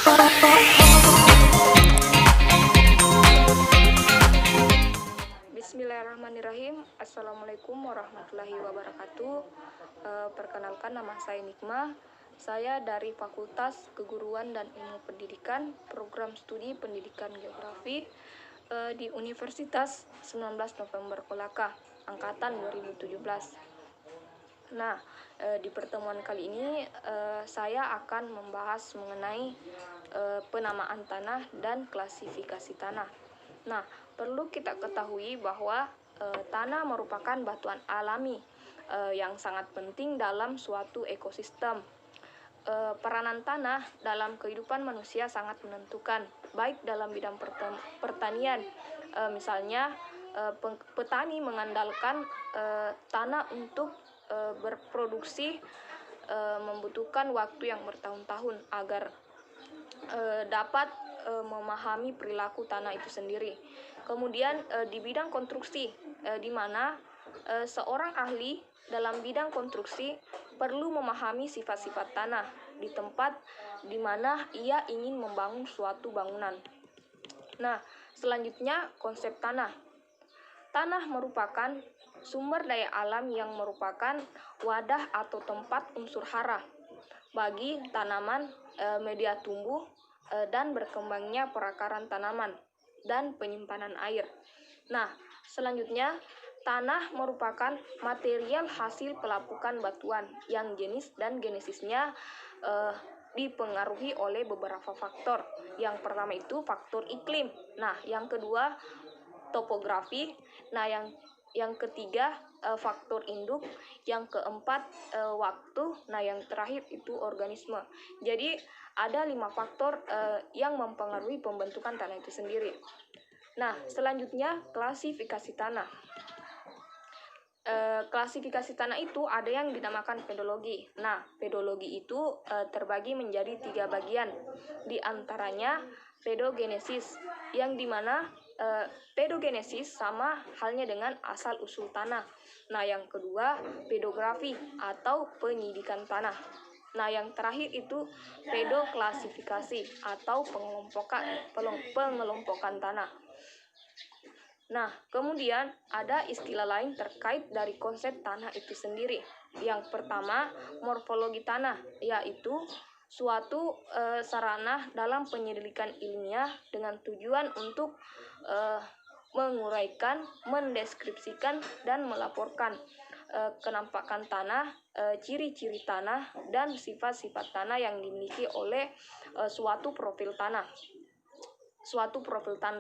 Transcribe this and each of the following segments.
Bismillahirrahmanirrahim. Assalamualaikum warahmatullahi wabarakatuh. Perkenalkan, nama saya Nikma. Saya dari Fakultas Keguruan dan Ilmu Pendidikan, Program Studi Pendidikan Geografi di Universitas 19 November Kolaka, Angkatan 2017. Nah, di pertemuan kali ini saya akan membahas mengenai penamaan tanah dan klasifikasi tanah. Nah, perlu kita ketahui bahwa tanah merupakan batuan alami yang sangat penting dalam suatu ekosistem. Peranan tanah dalam kehidupan manusia sangat menentukan, baik dalam bidang pertanian, misalnya petani mengandalkan tanah untuk berproduksi, membutuhkan waktu yang bertahun-tahun agar dapat memahami perilaku tanah itu sendiri. Kemudian di bidang konstruksi, di mana seorang ahli dalam bidang konstruksi perlu memahami sifat-sifat tanah di tempat di mana ia ingin membangun suatu bangunan. Nah, selanjutnya konsep tanah. Tanah merupakan sumber daya alam yang merupakan wadah atau tempat unsur hara bagi tanaman, media tumbuh, dan berkembangnya perakaran tanaman dan penyimpanan air. Nah, selanjutnya tanah merupakan material hasil pelapukan batuan yang jenis dan genesisnya dipengaruhi oleh beberapa faktor. Yang pertama itu faktor iklim. Nah, yang kedua topografi. Nah, yang ketiga faktor induk, yang keempat waktu, nah yang terakhir itu organisme. Jadi ada 5 faktor yang mempengaruhi pembentukan tanah itu sendiri. Nah, selanjutnya klasifikasi tanah. Klasifikasi tanah itu ada yang dinamakan pedologi. Nah, pedologi itu terbagi menjadi 3 bagian. Di antaranya pedogenesis, yang dimana pedogenesis sama halnya dengan asal-usul tanah. Nah, yang kedua pedografi atau penyidikan tanah. Nah, yang terakhir itu pedoklasifikasi atau pengelompokan tanah. Nah, kemudian ada istilah lain terkait dari konsep tanah itu sendiri. Yang pertama, morfologi tanah, yaitu suatu sarana dalam penyelidikan ilmiah dengan tujuan untuk menguraikan, mendeskripsikan, dan melaporkan kenampakan tanah, ciri-ciri tanah, dan sifat-sifat tanah yang dimiliki oleh suatu profil tanah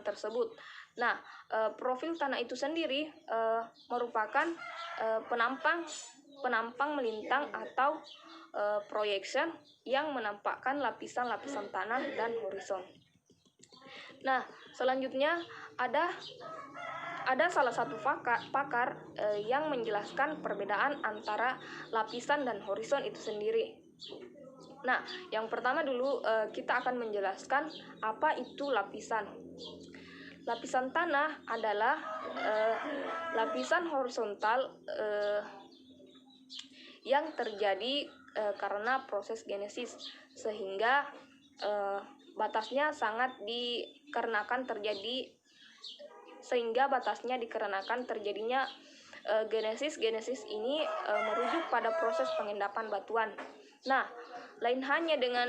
tersebut. Nah, profil tanah itu sendiri merupakan penampang melintang atau projection yang menampakkan lapisan-lapisan tanah dan horizon. Nah, selanjutnya ada salah satu pakar yang menjelaskan perbedaan antara lapisan dan horizon itu sendiri. Nah, yang pertama dulu kita akan menjelaskan apa itu lapisan. Lapisan tanah adalah lapisan horizontal yang terjadi karena proses genesis, sehingga batasnya dikarenakan terjadinya genesis ini merujuk pada proses pengendapan batuan. Nah, lain hanya dengan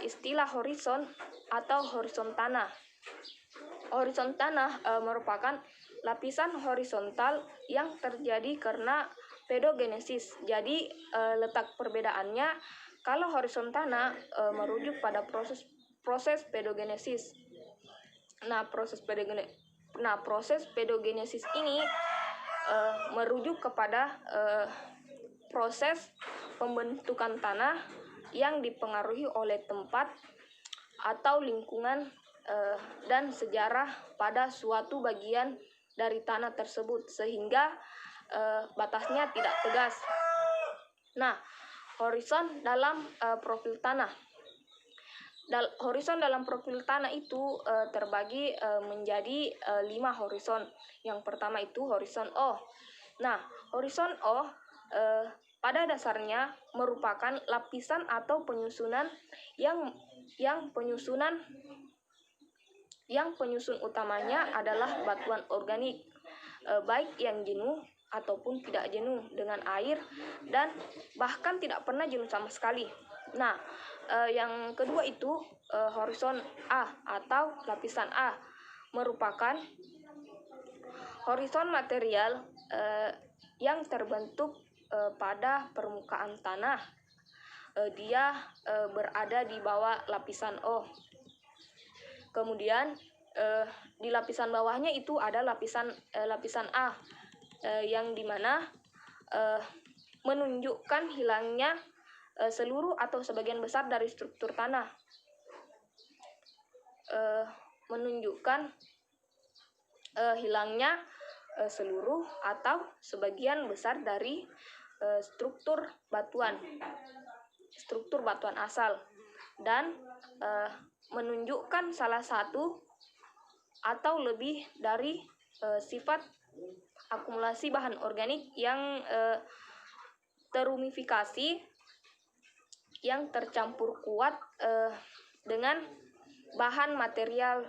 istilah horizon atau horizon tanah. Horizon tanah merupakan lapisan horizontal yang terjadi karena pedogenesis. Jadi letak perbedaannya, kalau horizon tanah merujuk pada proses pedogenesis. Nah, proses pedogenesis ini merujuk kepada proses pembentukan tanah yang dipengaruhi oleh tempat atau lingkungan dan sejarah pada suatu bagian dari tanah tersebut, sehingga batasnya tidak tegas. Nah, horizon dalam profil tanah. Horizon dalam profil tanah itu terbagi menjadi 5 horizon. Yang pertama itu horizon O. Nah, horizon O pada dasarnya merupakan lapisan atau penyusunan yang yang penyusun utamanya adalah batuan organik, baik yang jenuh ataupun tidak jenuh dengan air dan bahkan tidak pernah jenuh sama sekali. Nah, yang kedua itu horizon A atau lapisan A merupakan horizon material yang terbentuk pada permukaan tanah. Dia berada di bawah lapisan O. Kemudian di lapisan bawahnya itu ada lapisan A yang dimana menunjukkan hilangnya seluruh atau sebagian besar dari struktur tanah, menunjukkan hilangnya seluruh atau sebagian besar dari struktur batuan asal, dan menunjukkan salah satu atau lebih dari sifat akumulasi bahan organik yang terumifikasi, yang tercampur kuat dengan bahan material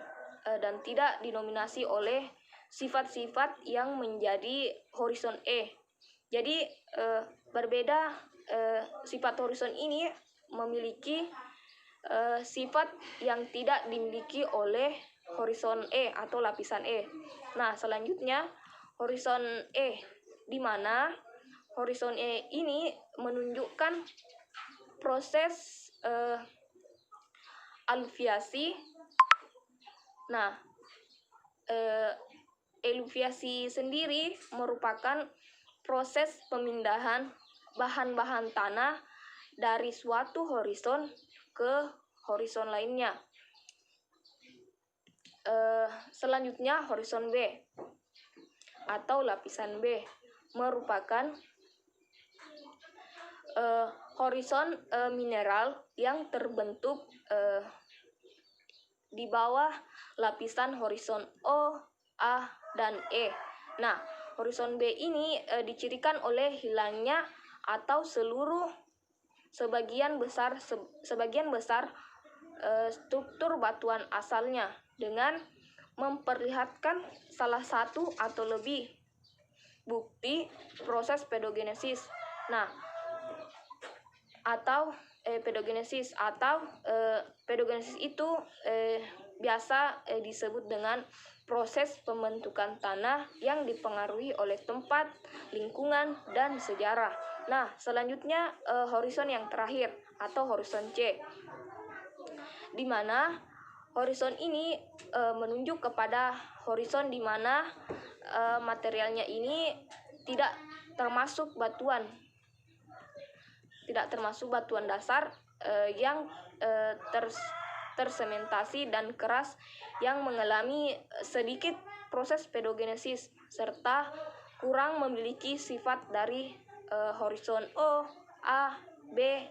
dan tidak didominasi oleh sifat-sifat yang menjadi horizon E. Jadi berbeda, sifat horizon ini memiliki sifat yang tidak dimiliki oleh horizon E atau lapisan E. Nah, selanjutnya horizon E, di mana horizon E ini menunjukkan proses aluviasi. Nah, eluviasi sendiri merupakan proses pemindahan bahan-bahan tanah dari suatu horizon ke horizon lainnya. Selanjutnya horizon B atau lapisan B merupakan horizon mineral yang terbentuk di bawah lapisan horizon O, A, dan E. Nah, horizon B ini dicirikan oleh hilangnya atau sebagian besar struktur batuan asalnya, dengan memperlihatkan salah satu atau lebih bukti proses pedogenesis. Nah, atau pedogenesis itu biasa disebut dengan proses pembentukan tanah yang dipengaruhi oleh tempat, lingkungan, dan sejarah. Nah, selanjutnya horizon yang terakhir atau horizon C, di mana horizon ini menunjuk kepada horizon di mana materialnya ini tidak termasuk batuan dasar yang tersementasi dan keras, yang mengalami sedikit proses pedogenesis serta kurang memiliki sifat dari horizon O, A, B.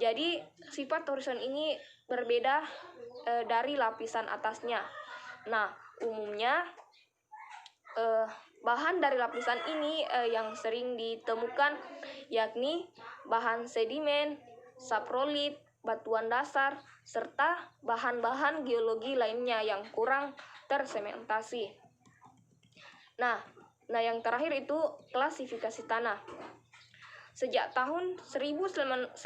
Jadi sifat horizon ini berbeda dari lapisan atasnya. Nah, umumnya bahan dari lapisan ini yang sering ditemukan yakni bahan sedimen, saprolit, batuan dasar, serta bahan-bahan geologi lainnya yang kurang tersementasi. Nah, yang terakhir itu klasifikasi tanah. Sejak tahun 1975,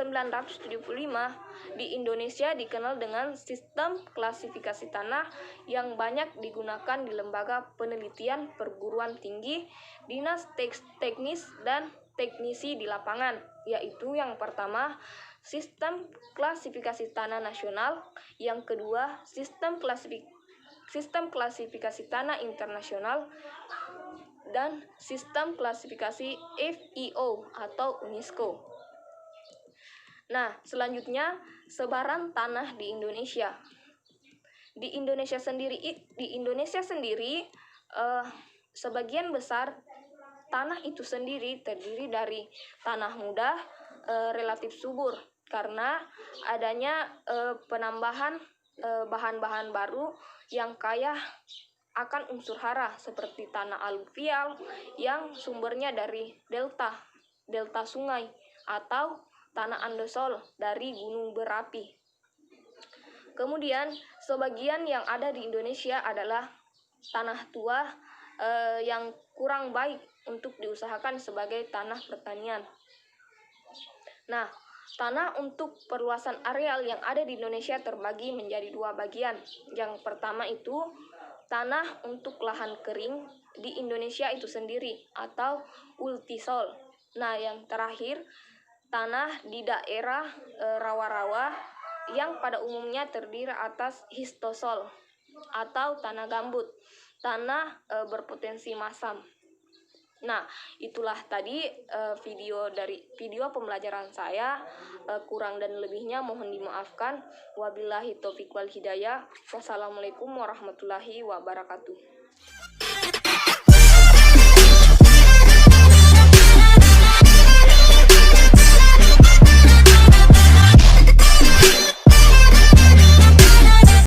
di Indonesia dikenal dengan sistem klasifikasi tanah yang banyak digunakan di lembaga penelitian perguruan tinggi, dinas teknis, dan teknisi di lapangan, yaitu yang pertama, sistem klasifikasi tanah nasional, yang kedua, sistem klasifikasi tanah internasional, dan sistem klasifikasi FIO atau UNESCO. Nah, selanjutnya sebaran tanah di Indonesia. Di Indonesia sendiri, sebagian besar tanah itu sendiri terdiri dari tanah muda relatif subur karena adanya penambahan bahan-bahan baru yang kaya akan unsur hara seperti tanah aluvial yang sumbernya dari delta sungai, atau tanah andesol dari gunung berapi. Kemudian sebagian yang ada di Indonesia adalah tanah tua yang kurang baik untuk diusahakan sebagai tanah pertanian. Nah, tanah untuk perluasan areal yang ada di Indonesia terbagi menjadi dua bagian. Yang pertama itu tanah untuk lahan kering di Indonesia itu sendiri atau ultisol. Nah, yang terakhir tanah di daerah rawa-rawa yang pada umumnya terdiri atas histosol atau tanah gambut, tanah berpotensi masam. Nah, itulah tadi video pembelajaran saya. Kurang dan lebihnya mohon dimaafkan. Wabillahi taufiq wal hidayah. Wassalamualaikum warahmatullahi wabarakatuh.